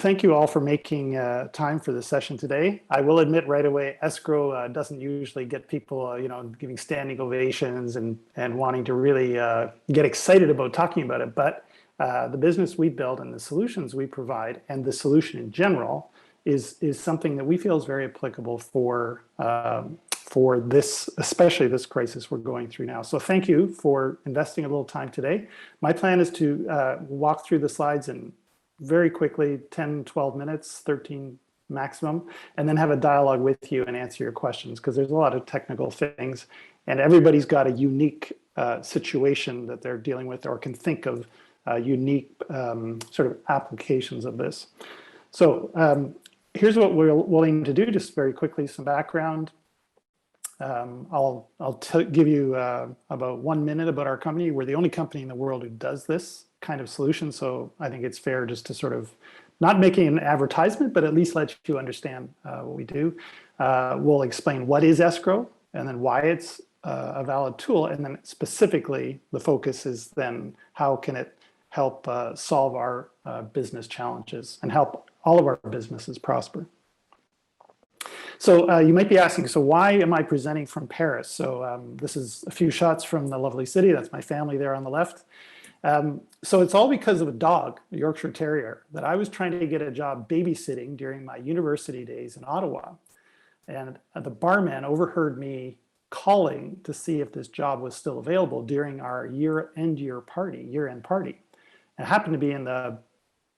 thank you all for making time for this session today. I will admit right away, Escrow doesn't usually get people, giving standing ovations and wanting to really get excited about talking about it. But the business we build and the solutions we provide and the solution in general is something that we feel is very applicable for this, especially this crisis we're going through now. So thank you for investing a little time today. My plan is to walk through the slides in very quickly, 10, 12 minutes, 13 maximum, and then have a dialogue with you and answer your questions, because there's a lot of technical things and everybody's got a unique situation that they're dealing with or can think of unique sort of applications of this. So here's what we're willing to do, just very quickly, some background. I'll give you about 1 minute about our company. We're the only company in the world who does this kind of solution. So I think it's fair just to sort of not making an advertisement, but at least let you understand what we do. We'll explain what is escrow and then why it's a valid tool. And then specifically, the focus is then how can it help solve our business challenges and help all of our businesses prosper. So you might be asking, so why am I presenting from Paris? So this is a few shots from the lovely city. That's my family there on the left. So it's all because of a dog, a Yorkshire Terrier, that I was trying to get a job babysitting during my university days in Ottawa. And the barman overheard me calling to see if this job was still available during our year-end party. And it happened to be in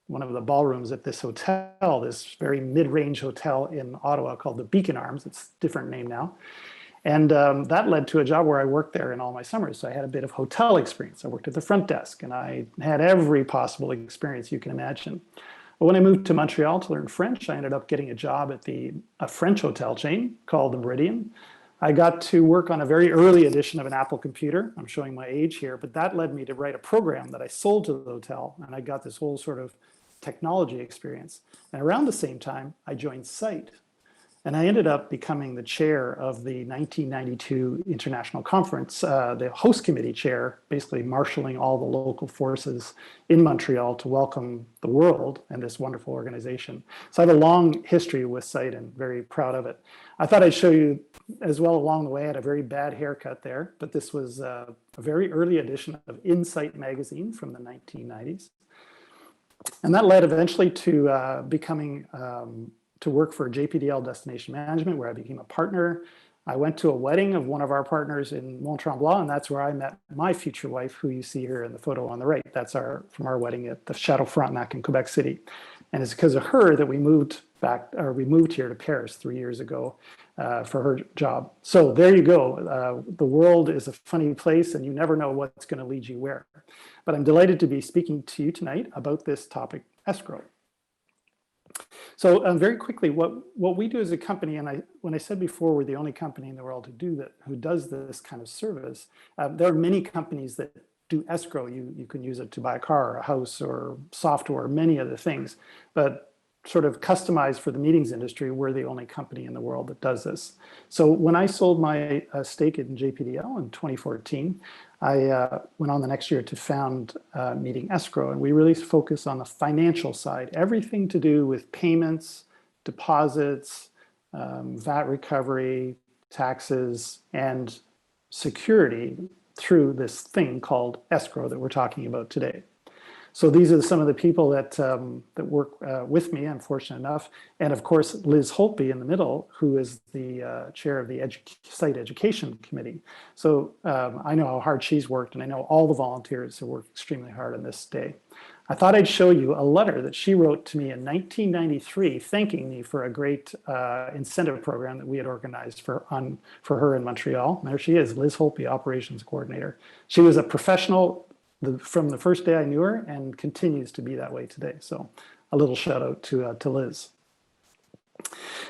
one of the ballrooms at this hotel, this very mid-range hotel in Ottawa called the Beacon Arms. It's a different name now. And that led to a job where I worked there in all my summers. So I had a bit of hotel experience. I worked at the front desk and I had every possible experience you can imagine. But when I moved to Montreal to learn French, I ended up getting a job at a French hotel chain called the Meridian. I got to work on a very early edition of an Apple computer. I'm showing my age here, but that led me to write a program that I sold to the hotel. And I got this whole sort of technology experience. And around the same time, I joined SITE. And I ended up becoming the chair of the 1992 International Conference, the host committee chair, basically marshaling all the local forces in Montreal to welcome the world and this wonderful organization. So I have a long history with SITE and very proud of it. I thought I'd show you as well along the way. I had a very bad haircut there, but this was a very early edition of Insight magazine from the 1990s. And that led eventually to becoming to work for JPDL Destination Management, where I became a partner. I went to a wedding of one of our partners in Mont Tremblant, and that's where I met my future wife, who you see here in the photo on the right. That's from our wedding at the Chateau Frontenac in Quebec City. And it's because of her that we moved here to Paris 3 years ago for her job. So there you go. The world is a funny place, and you never know what's going to lead you where. But I'm delighted to be speaking to you tonight about this topic, escrow. So very quickly, what we do as a company, and when I said before we're the only company in the world who does this kind of service, there are many companies that do escrow. You can use it to buy a car or a house or software, many other things. But sort of customized for the meetings industry, we're the only company in the world that does this. So when I sold my stake in JPDL in 2014, I went on the next year to found Meeting Escrow, and we really focus on the financial side, everything to do with payments, deposits, VAT recovery, taxes, and security through this thing called escrow that we're talking about today. So these are some of the people that work with me, I'm fortunate enough. And of course, Liz Holtby in the middle, who is the chair of the Site Education Committee. So I know how hard she's worked, and I know all the volunteers who work extremely hard on this day. I thought I'd show you a letter that she wrote to me in 1993, thanking me for a great incentive program that we had organized for her in Montreal. And there she is, Liz Holtby, Operations Coordinator. She was a professional from the first day I knew her, and continues to be that way today. So a little shout out to Liz.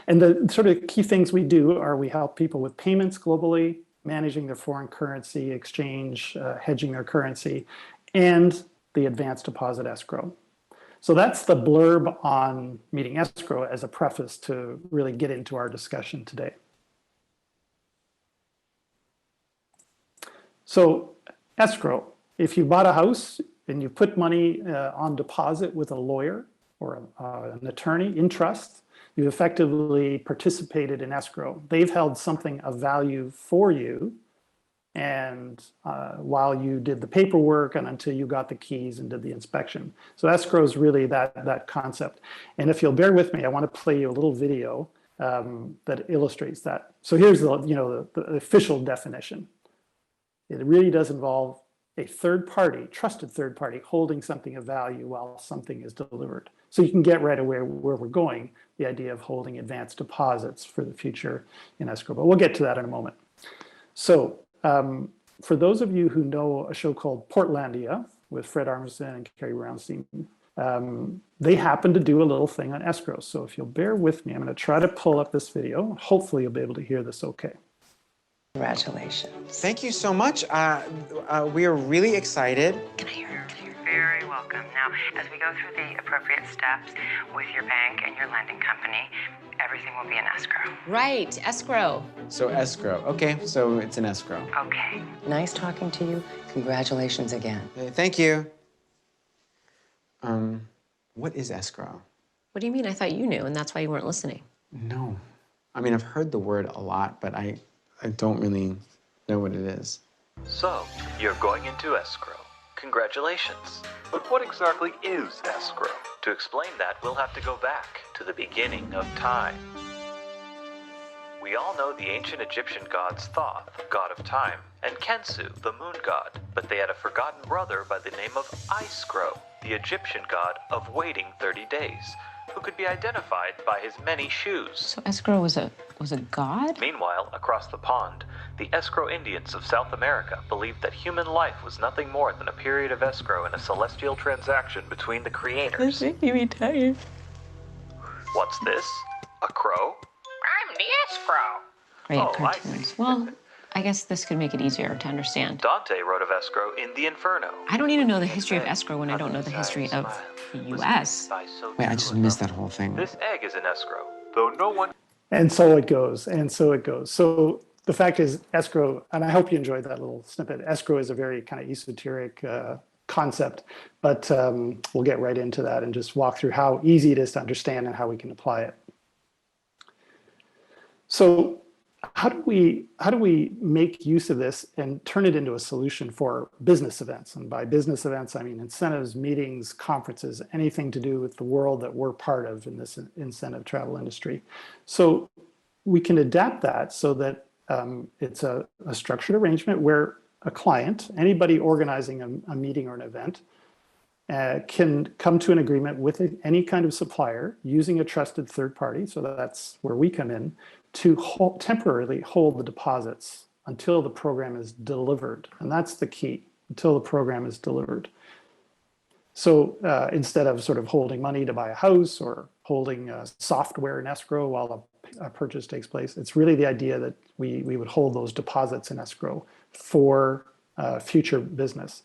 And the sort of key things we do are we help people with payments globally, managing their foreign currency exchange, hedging their currency, and the advanced deposit escrow. So that's the blurb on Meeting Escrow as a preface to really get into our discussion today. So escrow. If you bought a house and you put money on deposit with a lawyer or an attorney in trust, you effectively participated in escrow. They've held something of value for you, and while you did the paperwork and until you got the keys and did the inspection. So escrow is really that concept. And if you'll bear with me, I want to play you a little video that illustrates that. So here's the official definition. It really does involve a third party, trusted third party, holding something of value while something is delivered. So you can get right away where we're going, the idea of holding advanced deposits for the future in escrow. But we'll get to that in a moment. So for those of you who know a show called Portlandia with Fred Armisen and Carrie Brownstein, they happen to do a little thing on escrow. So if you'll bear with me, I'm going to try to pull up this video. Hopefully you'll be able to hear this okay. Congratulations. Thank you so much. We are really excited. Can I hear her? You're very welcome. Now, as we go through the appropriate steps with your bank and your lending company, everything will be in escrow. Right, escrow. So escrow. Okay, so it's an escrow. Okay. Nice talking to you. Congratulations again. Thank you. What is escrow? What do you mean? I thought you knew, and that's why you weren't listening. No. I mean, I've heard the word a lot, but I don't really know what it is. So, you're going into escrow. Congratulations. But what exactly is escrow? To explain that, we'll have to go back to the beginning of time. We all know the ancient Egyptian gods Thoth, god of time, and Kensu, the moon god, but they had a forgotten brother by the name of Escrow, the Egyptian god of waiting 30 days, who could be identified by his many shoes. So escrow was a god? Meanwhile, across the pond, the Escrow Indians of South America believed that human life was nothing more than a period of escrow in a celestial transaction between the creators. That's making me tired. What's this? A crow? I'm the escrow. Great Oh, I cartoons. see. Well, I guess this could make it easier to understand. Dante wrote of escrow in the Inferno. I don't need to know the history of escrow when I don't know the history of the U.S. Wait, I just missed that whole thing. This egg is an escrow, though no one... And so it goes, and so it goes. So the fact is escrow, and I hope you enjoyed that little snippet, escrow is a very kind of esoteric concept, but we'll get right into that and just walk through how easy it is to understand and how we can apply it. So how do we make use of this and turn it into a solution for business events? And by business events, I mean incentives, meetings, conferences, anything to do with the world that we're part of in this incentive travel industry. So we can adapt that so that it's a structured arrangement where a client, anybody organizing a meeting or an event, can come to an agreement with any kind of supplier using a trusted third party. So that's where we come in, to temporarily hold the deposits until the program is delivered. And that's the key, until the program is delivered. So instead of sort of holding money to buy a house or holding software in escrow while a purchase takes place, it's really the idea that we would hold those deposits in escrow for future business.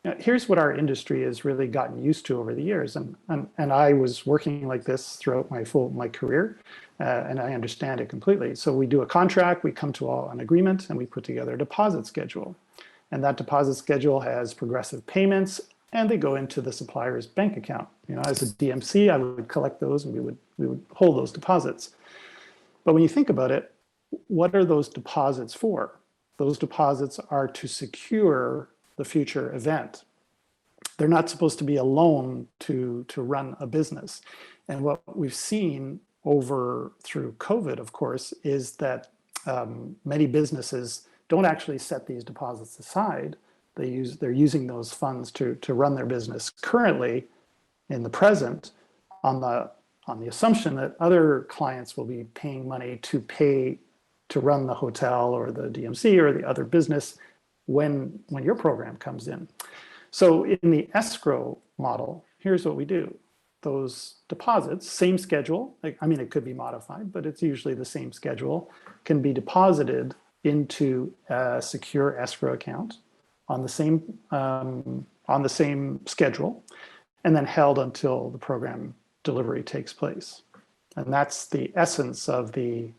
Now, here's what our industry has really gotten used to over the years, and I was working like this throughout my career, and I understand it completely. So we do a contract, we come to an agreement, and we put together a deposit schedule. And that deposit schedule has progressive payments, and they go into the supplier's bank account. You know, as a DMC, I would collect those, and we would hold those deposits. But when you think about it, what are those deposits for? Those deposits are to secure the future event. They're not supposed to be a loan to run a business. And what we've seen through COVID, of course, is that many businesses don't actually set these deposits aside. They're using those funds to run their business currently in the present on the assumption that other clients will be paying money to run the hotel or the DMC or the other business when your program comes in. So in the escrow model, here's what we do. Those deposits, same schedule, I mean, it could be modified, but it's usually the same schedule, can be deposited into a secure escrow account on the same schedule, and then held until the program delivery takes place. And that's the essence of the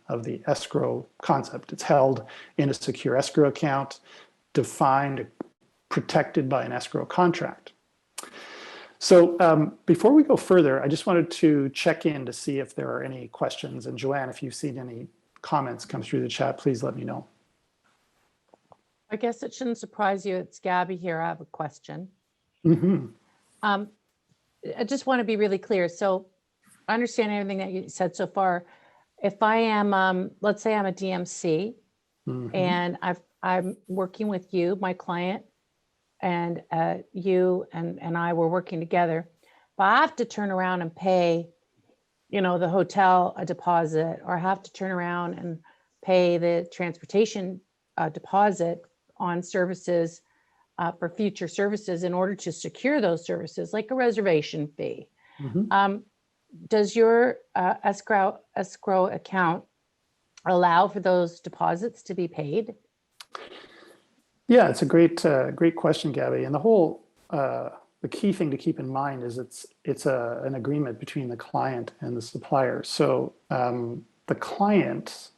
escrow concept. It's held in a secure escrow account, defined, protected by an escrow contract. So before we go further, I just wanted to check in to see if there are any questions. And Joanne, if you've seen any comments come through the chat, please let me know. I guess it shouldn't surprise you. It's Gabby here. I have a question. Mm-hmm. I just want to be really clear. So I understand everything that you said so far. If I am, let's say I'm a DMC Mm-hmm. and I'm working with you, my client, and you and I were working together, but I have to turn around and pay, the hotel a deposit, or I have to turn around and pay the transportation deposit on services for future services in order to secure those services, like a reservation fee. Mm-hmm. Does your escrow account allow for those deposits to be paid? Yeah, it's a great question, Gabby. And the key thing to keep in mind is it's an agreement between the client and the supplier. So the client,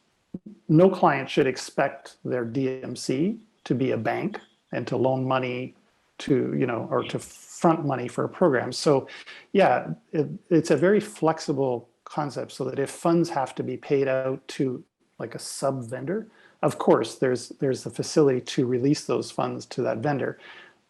no client should expect their DMC to be a bank and to loan money to, or to front money for a program. So yeah, it's a very flexible concept, so that if funds have to be paid out to like a sub vendor, of course, there's the facility to release those funds to that vendor.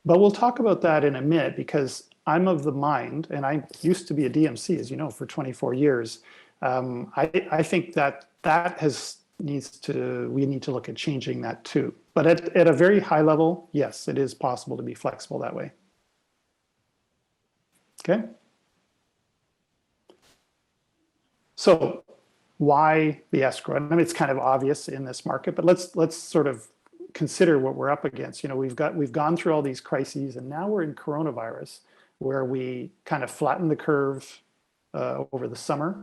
But we'll talk about that in a minute, because I'm of the mind, and I used to be a DMC, as you know, for 24 years. I think we need to look at changing that too. But at a very high level, yes, it is possible to be flexible that way. Okay. So why the escrow? I mean, it's kind of obvious in this market, but let's sort of consider what we're up against. We've gone through all these crises, and now we're in coronavirus, where we kind of flattened the curve over the summer,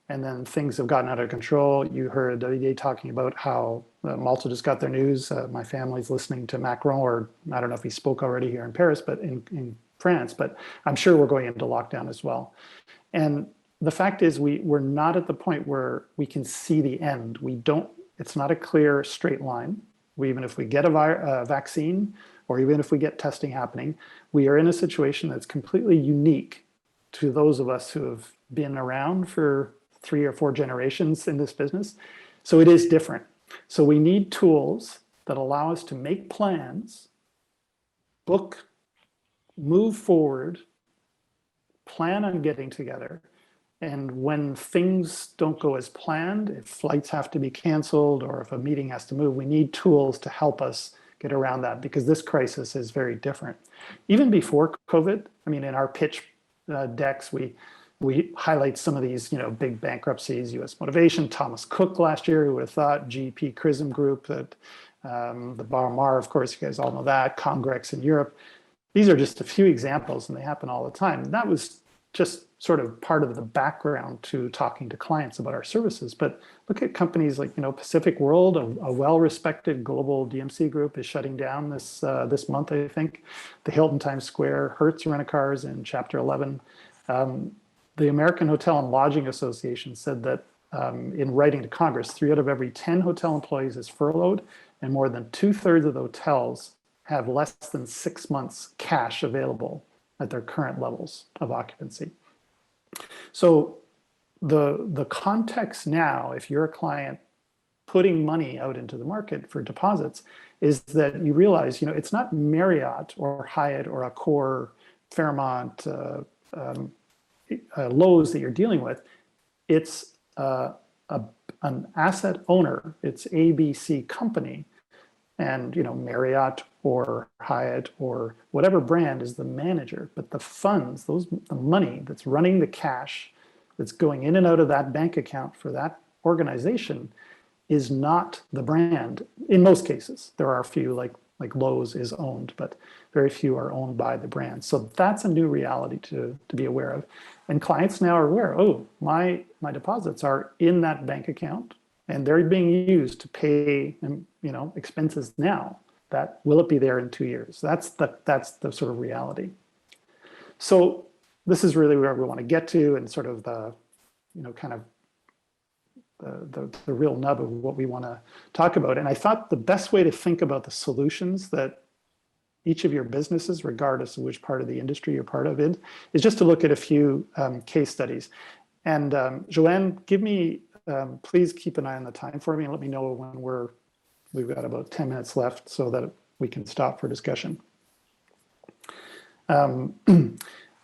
and then things have gotten out of control. You heard Didier talking about how Malta just got their news. My family's listening to Macron, or I don't know if he spoke already here in Paris, but in France, but I'm sure we're going into lockdown as well. And the fact is, we're not at the point where we can see the end. It's not a clear straight line. Even if we get a vaccine, or even if we get testing happening, we are in a situation that's completely unique to those of us who have been around for 3 or 4 generations in this business. So it is different. So we need tools that allow us to make plans, book, move forward, plan on getting together. And when things don't go as planned, if flights have to be canceled or if a meeting has to move, we need tools to help us get around that, because this crisis is very different. Even before COVID, I mean, in our pitch decks, we highlight some of these, big bankruptcies, US Motivation, Thomas Cook last year, who would have thought, GP Chrism Group, that the Barmar, of course, you guys all know that, Congrex in Europe. These are just a few examples, and they happen all the time. And that was just sort of part of the background to talking to clients about our services. But look at companies like, Pacific World, a well-respected global DMC group, is shutting down this month, I think. The Hilton Times Square, Hertz Rent-A-Cars in Chapter 11. The American Hotel and Lodging Association said that in writing to Congress, 3 out of every 10 hotel employees is furloughed, and more than 2/3 of the hotels have less than 6 months cash available at their current levels of occupancy. So the context now, if you're a client putting money out into the market for deposits, is that you realize, it's not Marriott or Hyatt or Accor, Fairmont, Lowe's that you're dealing with. It's an asset owner. It's ABC company, and Marriott or Hyatt or whatever brand is the manager, but the funds, the money that's running the cash that's going in and out of that bank account for that organization is not the brand. In most cases, there are a few like Lowe's is owned, but very few are owned by the brand. So that's a new reality to be aware of. And clients now are aware, oh, my deposits are in that bank account and they're being used to pay expenses now. Will it be there in 2 years? That's the sort of reality. So this is really where we want to get to, and sort of the real nub of what we want to talk about. And I thought the best way to think about the solutions that each of your businesses, regardless of which part of the industry you're part of it, is just to look at a few case studies. And Joanne, please keep an eye on the time for me and let me know when we've got about 10 minutes left so that we can stop for discussion.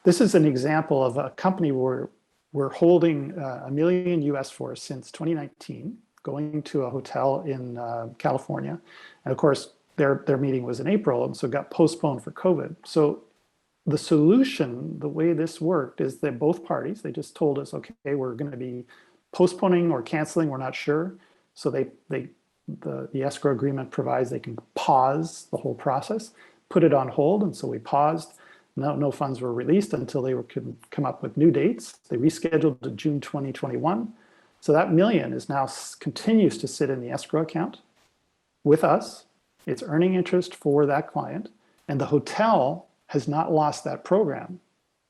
This is an example of a company where we're holding $1 million US for since 2019, going to a hotel in California. And of course, their meeting was in April, and so it got postponed for COVID. So the solution, the way this worked, is that both parties, they just told us, okay, we're going to be postponing or canceling, we're not sure. So the escrow agreement provides they can pause the whole process, put it on hold, and so we paused. No funds were released until they could come up with new dates. They rescheduled to June 2021. So that $1 million is now continues to sit in the escrow account with us. It's earning interest for that client, and the hotel has not lost that program.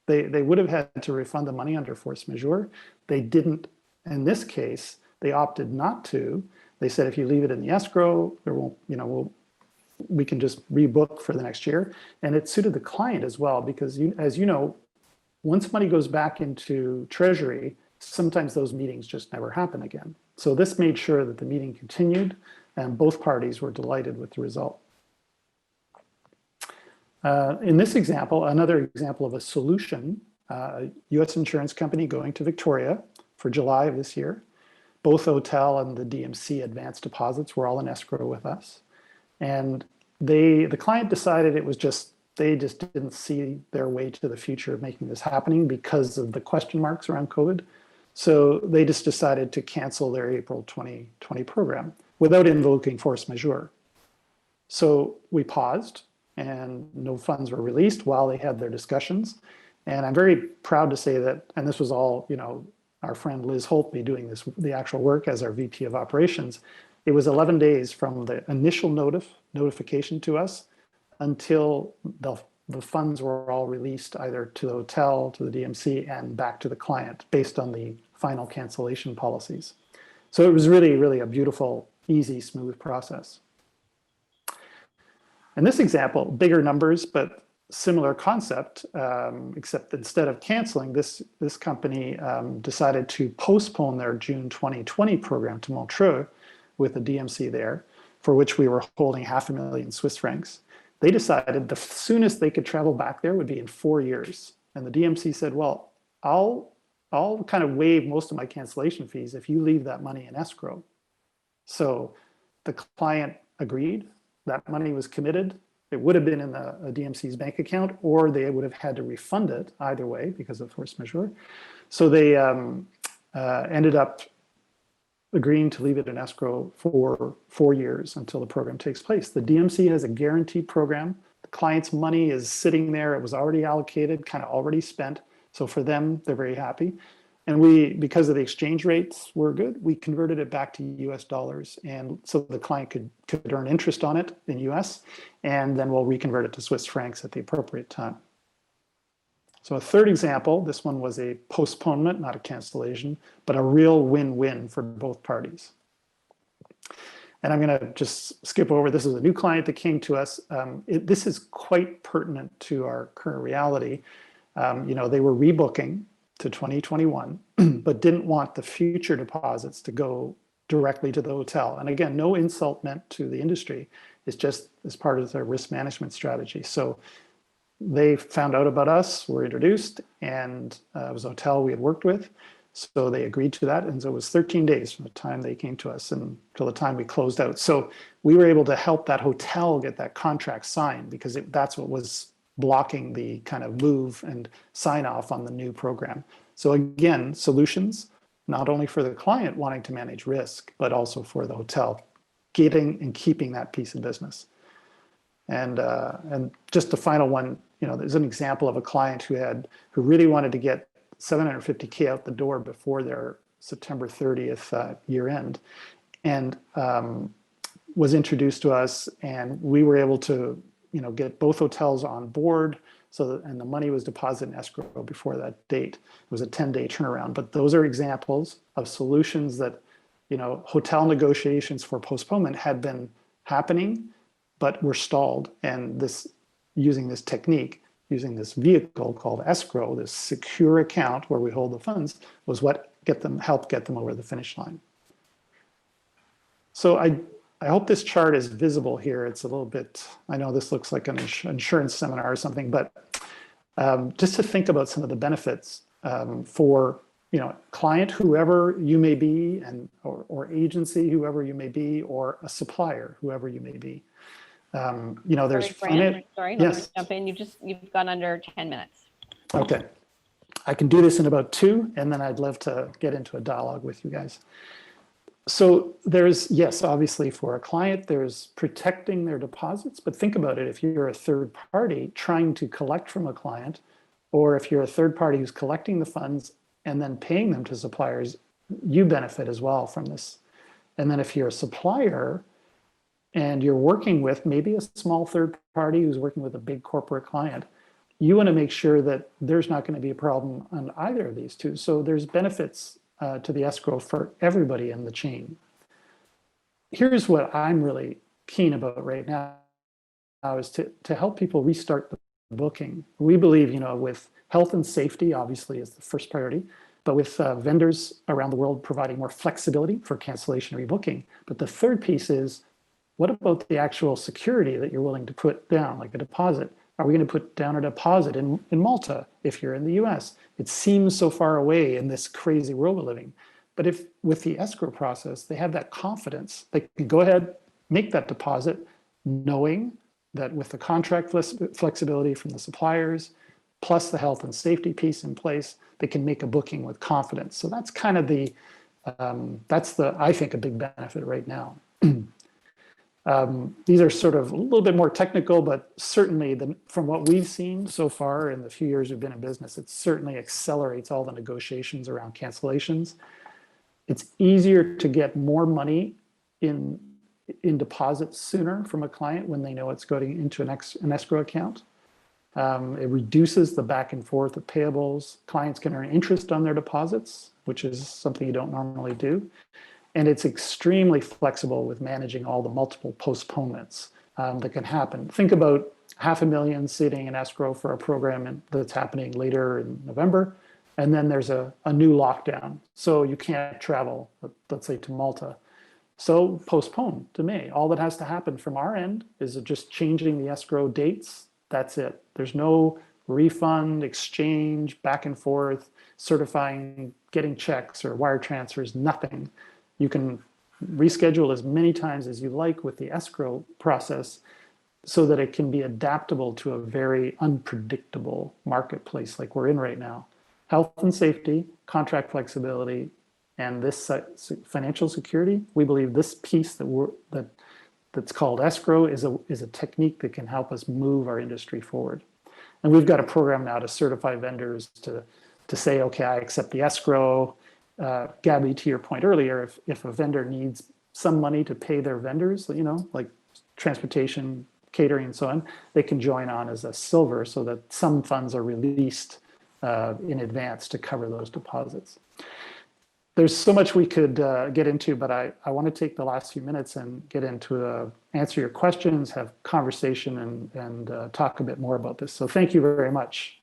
They would have had to refund the money under force majeure. They didn't. In this case, they opted not to. They said, if you leave it in the escrow, there won't, we can just rebook for the next year. And it suited the client as well, because as you know, once money goes back into Treasury, sometimes those meetings just never happen again. So this made sure that the meeting continued, and both parties were delighted with the result. In this example, another example of a solution, a US insurance company going to Victoria for July of this year. Both hotel and the DMC advance deposits were all in escrow with us. And the client decided they just didn't see their way to the future of making this happening because of the question marks around COVID. So they just decided to cancel their April 2020 program without invoking force majeure. So we paused and no funds were released while they had their discussions. And I'm very proud to say that, and this was all, our friend Liz Holtby doing the actual work as our VP of operations. It was 11 days from the initial notification to us until the funds were all released either to the hotel, to the DMC, and back to the client based on the final cancellation policies. So it was really, really a beautiful, easy, smooth process. In this example, bigger numbers, but similar concept, except instead of canceling, this company decided to postpone their June 2020 program to Montreux with the DMC there, for which we were holding $500,000 Swiss francs. They decided the soonest they could travel back there would be in 4 years. And the DMC said, well, I'll kind of waive most of my cancellation fees if you leave that money in escrow. So the client agreed, that money was committed. It would have been in the DMC's bank account, or they would have had to refund it either way because of force majeure. So they ended up agreeing to leave it in escrow for 4 years until the program takes place. The DMC has a guaranteed program. The client's money is sitting there. It was already allocated, kind of already spent. So for them, they're very happy. And we, because of the exchange rates were good, we converted it back to US dollars. And so the client could earn interest on it in US, and then we'll reconvert it to Swiss francs at the appropriate time. So a third example, this one was a postponement, not a cancellation, but a real win-win for both parties. And I'm going to just skip over. This is a new client that came to us. This is quite pertinent to our current reality. They were rebooking to 2021, but didn't want the future deposits to go directly to the hotel. And again, no insult meant to the industry. It's just as part of their risk management strategy. So they found out about us, were introduced, and it was a hotel we had worked with. So they agreed to that. And so it was 13 days from the time they came to us until the time we closed out. So we were able to help that hotel get that contract signed because that's what was blocking the kind of move and sign off on the new program. So again, solutions, not only for the client wanting to manage risk, but also for the hotel getting and keeping that piece of business. And just the final one, there's an example of a client who really wanted to get $750K out the door before their September 30th year end, and was introduced to us, and we were able to get both hotels on board, and the money was deposited in escrow before that date. It was a 10-day turnaround. But those are examples of solutions that, hotel negotiations for postponement had been happening, but were stalled. And this using this technique, using this vehicle called escrow, this secure account where we hold the funds, was what helped get them over the finish line. So I hope this chart is visible here. It's a little bit, I know this looks like an insurance seminar or something, but just to think about some of the benefits for client, whoever you may be, and or agency, whoever you may be, or a supplier, whoever you may be. There's Sorry, let yes. me jump in. You've gone under 10 minutes. Okay. I can do this in about 2, and then I'd love to get into a dialogue with you guys. So there's, yes, obviously for a client, there's protecting their deposits, but think about it. If you're a third party trying to collect from a client, or if you're a third party who's collecting the funds and then paying them to suppliers, you benefit as well from this. And then if you're a supplier and you're working with maybe a small third party who's working with a big corporate client, you want to make sure that there's not going to be a problem on either of these two. So there's benefits to the escrow for everybody in the chain. Here's what I'm really keen about right now is to help people restart the booking. We believe, with health and safety, obviously, is the first priority, but with vendors around the world providing more flexibility for cancellation and rebooking. But the third piece is, what about the actual security that you're willing to put down, like a deposit? Are we going to put down a deposit in Malta if you're in the US? It seems so far away in this crazy world we're living. But if with the escrow process, they have that confidence, they can go ahead, make that deposit, knowing that with the contract flexibility from the suppliers, plus the health and safety piece in place, they can make a booking with confidence. So that's kind of I think, a big benefit right now. These are sort of a little bit more technical, but certainly from what we've seen so far in the few years we've been in business, it certainly accelerates all the negotiations around cancellations. It's easier to get more money in deposits sooner from a client when they know it's going into an escrow account. It reduces the back and forth of payables. Clients can earn interest on their deposits, which is something you don't normally do. And it's extremely flexible with managing all the multiple postponements that can happen. Think about $500,000 sitting in escrow for a program that's happening later in November, and then there's a new lockdown. So you can't travel, let's say, to Malta. So postpone to May. All that has to happen from our end is just changing the escrow dates. That's it. There's no refund, exchange, back and forth, certifying, getting checks or wire transfers, nothing. You can reschedule as many times as you like with the escrow process so that it can be adaptable to a very unpredictable marketplace like we're in right now. Health and safety, contract flexibility, and this financial security, we believe this piece that's called escrow is a technique that can help us move our industry forward. And we've got a program now to certify vendors to say, okay, I accept the escrow. Gabby, to your point earlier, if a vendor needs some money to pay their vendors, like transportation, catering, and so on, they can join on as a silver so that some funds are released in advance to cover those deposits. There's so much we could get into, but I want to take the last few minutes and get into answer your questions, have conversation, and talk a bit more about this. So thank you very much.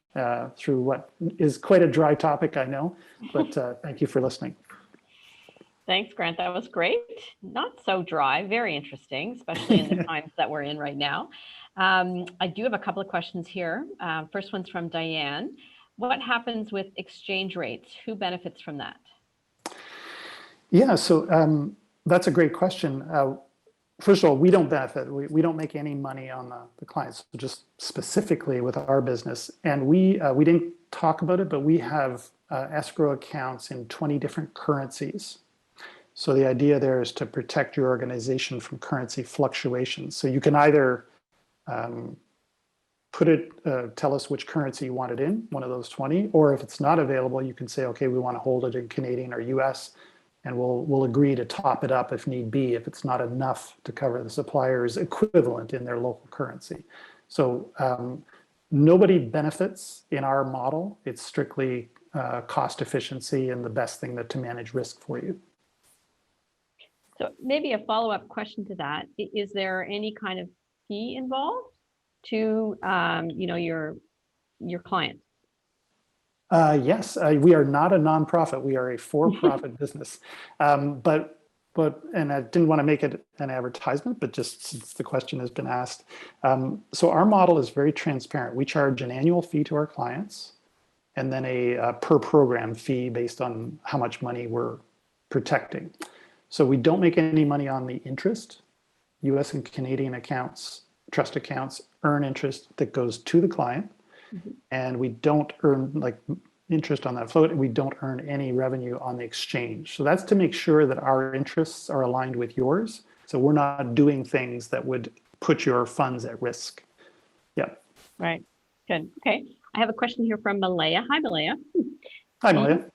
Through what is quite a dry topic, I know, but thank you for listening. Thanks, Grant. That was great. Not so dry, very interesting, especially in the times that we're in right now. I do have a couple of questions here. First one's from Diane. What happens with exchange rates? Who benefits from that? Yeah, so that's a great question. First of all, we don't benefit. We don't make any money on the clients, just specifically with our business. And we didn't talk about it, but we have escrow accounts in 20 different currencies. So the idea there is to protect your organization from currency fluctuations. So you can either tell us which currency you want it in, one of those 20, or if it's not available, you can say, okay, we want to hold it in Canadian or US, and we'll agree to top it up if need be, if it's not enough to cover the supplier's equivalent in their local currency. So nobody benefits in our model. It's strictly cost efficiency and the best thing to manage risk for you. So maybe a follow-up question to that. Is there any kind of fee involved to your client? Yes, we are not a nonprofit. We are a for-profit business. And I didn't want to make it an advertisement, but just since the question has been asked. So our model is very transparent. We charge an annual fee to our clients and then a per program fee based on how much money we're protecting. So we don't make any money on the interest. US and Canadian accounts, trust accounts, earn interest that goes to the client. And we don't earn like interest on that float, and we don't earn any revenue on the exchange. So that's to make sure that our interests are aligned with yours. So we're not doing things that would put your funds at risk. Yeah. Right. Good. Okay. I have a question here from Malaya. Hi, Malaya. Hi, Malia.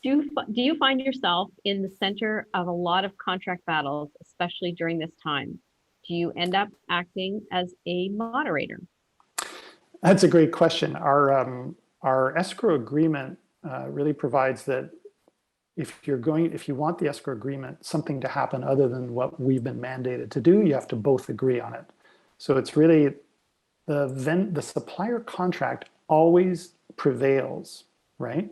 Do you find yourself in the center of a lot of contract battles, especially during this time? Do you end up acting as a moderator? That's a great question. Our escrow agreement really provides that if you want the escrow agreement, something to happen other than what we've been mandated to do, you have to both agree on it. So it's really the supplier contract always prevails, right?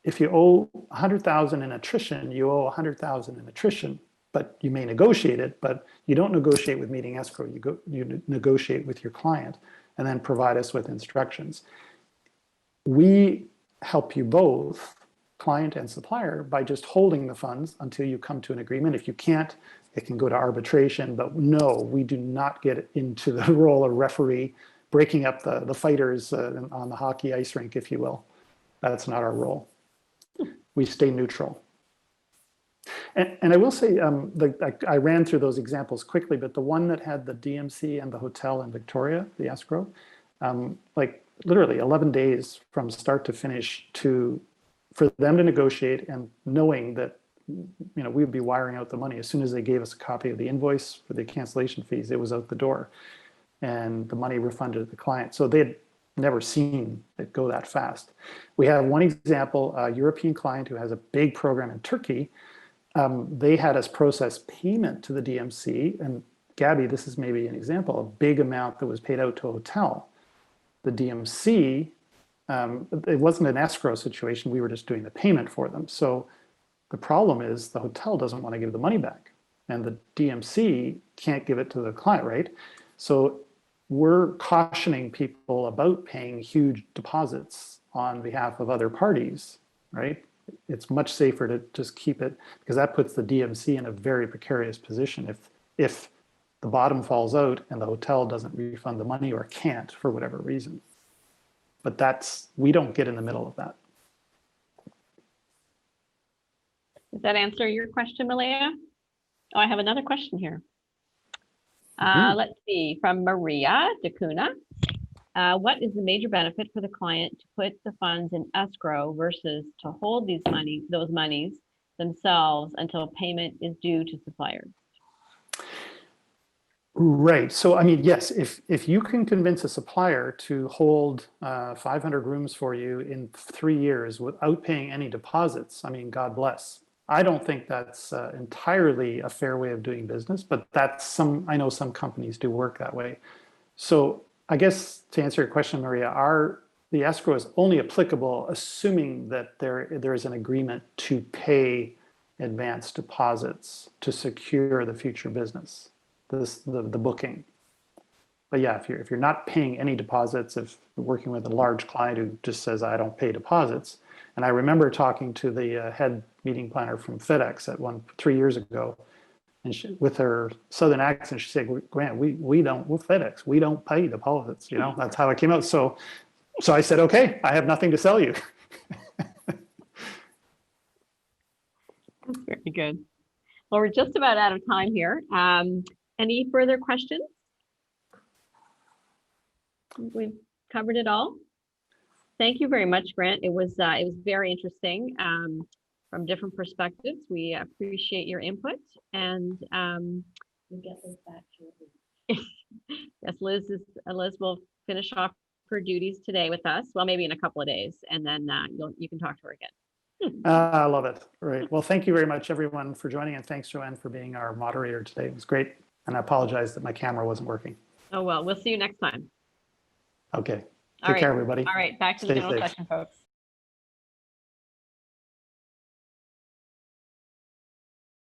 If you owe 100,000 in attrition, you owe 100,000 in attrition, but you may negotiate it, but you don't negotiate with meeting escrow. You negotiate with your client and then provide us with instructions. We help you both, client and supplier, by just holding the funds until you come to an agreement. If you can't, it can go to arbitration, but no, we do not get into the role of referee, breaking up the fighters on the hockey ice rink, if you will. That's not our role. We stay neutral. And I will say, I ran through those examples quickly, but the one that had the DMC and the hotel in Victoria, the escrow, like literally 11 days from start to finish for them to negotiate, and knowing that we would be wiring out the money as soon as they gave us a copy of the invoice for the cancellation fees. It was out the door, and the money refunded to the client. So they had never seen it go that fast. We have one example, a European client who has a big program in Turkey. They had us process payment to the DMC, and Gabby, this is maybe an example, a big amount that was paid out to a hotel. The DMC, it wasn't an escrow situation, we were just doing the payment for them. So the problem is the hotel doesn't want to give the money back, and the DMC can't give it to the client, right? So we're cautioning people about paying huge deposits on behalf of other parties, right? It's much safer to just keep it, because that puts the DMC in a very precarious position if the bottom falls out and the hotel doesn't refund the money or can't for whatever reason. But we don't get in the middle of that. Does that answer your question, Malaya? Oh, I have another question here. Let's see, from Maria Dacuna. What is the major benefit for the client to put the funds in escrow versus to hold those monies themselves until payment is due to suppliers? Right. So, I mean, yes, if you can convince a supplier to hold 500 rooms for you in 3 years without paying any deposits, I mean, God bless. I don't think that's entirely a fair way of doing business, but I know some companies do work that way. So I guess to answer your question, Maria, the escrow is only applicable assuming that there is an agreement to pay advance deposits to secure the future business, the booking. But yeah, if you're not paying any deposits, if you're working with a large client who just says, I don't pay deposits. And I remember talking to the head meeting planner from FedEx 3 years ago, and with her southern accent, she said, Grant, we're FedEx, we don't pay deposits. That's how it came out. So I said, okay, I have nothing to sell you. That's very good. Well, we're just about out of time here. Any further questions? We've covered it all. Thank you very much, Grant. It was very interesting from different perspectives. We appreciate your input, and we'll get this back shortly. Yes, Liz will finish off her duties today with us. Well, maybe in a couple of days, and then you can talk to her again. I love it. Right. Well, thank you very much, everyone, for joining, and thanks, Joanne, for being our moderator today. It was great, and I apologize that my camera wasn't working. Oh well, we'll see you next time. Okay. All Take right. care, everybody. All right, back to the Stay general safe. session, folks.